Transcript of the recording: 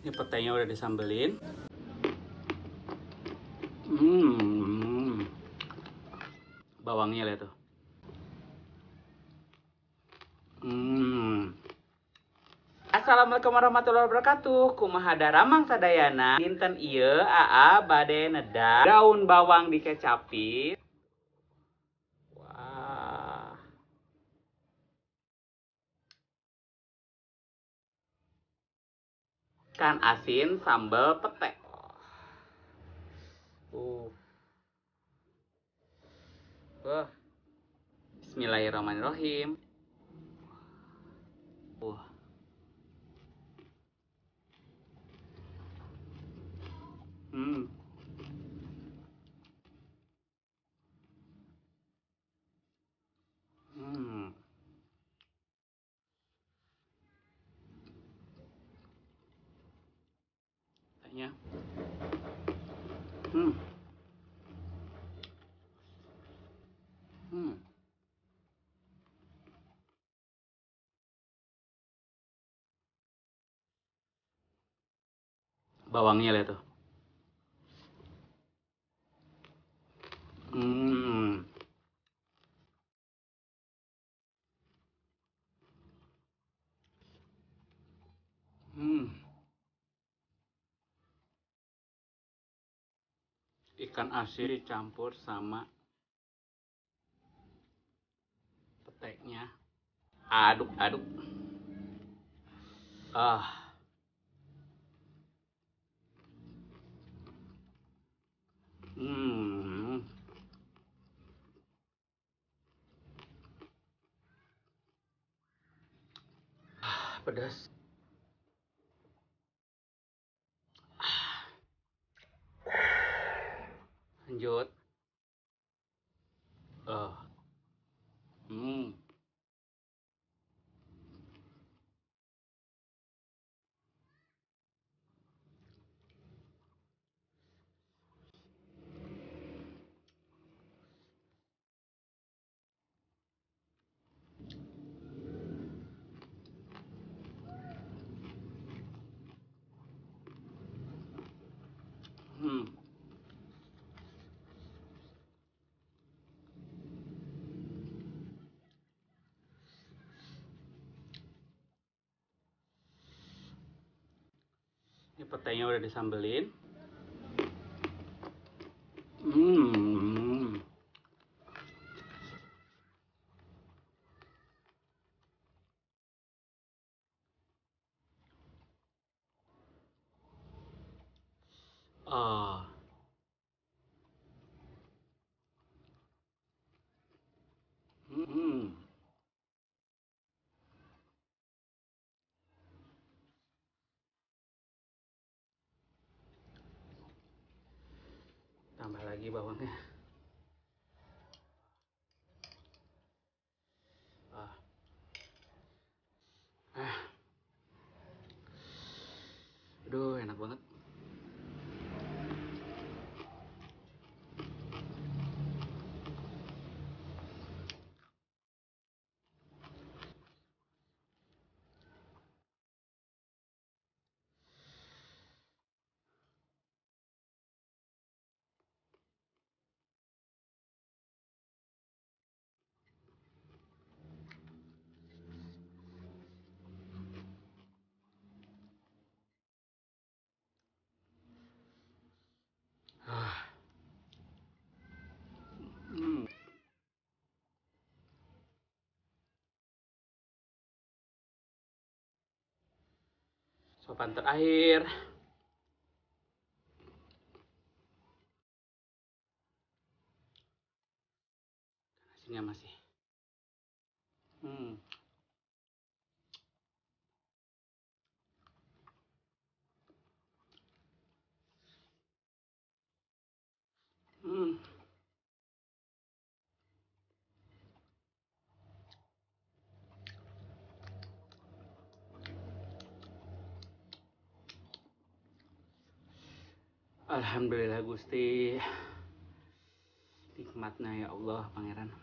Ini petainya udah disambelin. Bawangnya lihat tuh. Assalamualaikum warahmatullahi wabarakatuh. Kumaha daramang sadayana. Dinten ieu aa bade neda daun bawang dikecapin. Wah. Ikan asin sambal pete. Wah. Bismillahirrahmanirrahim. Hmm. Hmm. Kayaknya. Hmm. Hmm. Bawangnya lihat tuh. Hmm. Hmm. Ikan asin dicampur sama peteknya. Aduk-aduk. Ah. Hmm. Pedas. Lanjut. Hmm. Hmm. Ini petainya udah disambelin. Hmm. Ah. Hmm. Tambah lagi bawangnya. Ah. Aduh, enak banget. Hmm. Sopan terakhir. Nasinya masih. Hmm. Hmm. Alhamdulillah Gusti. Nikmatnya ya Allah Pangeran.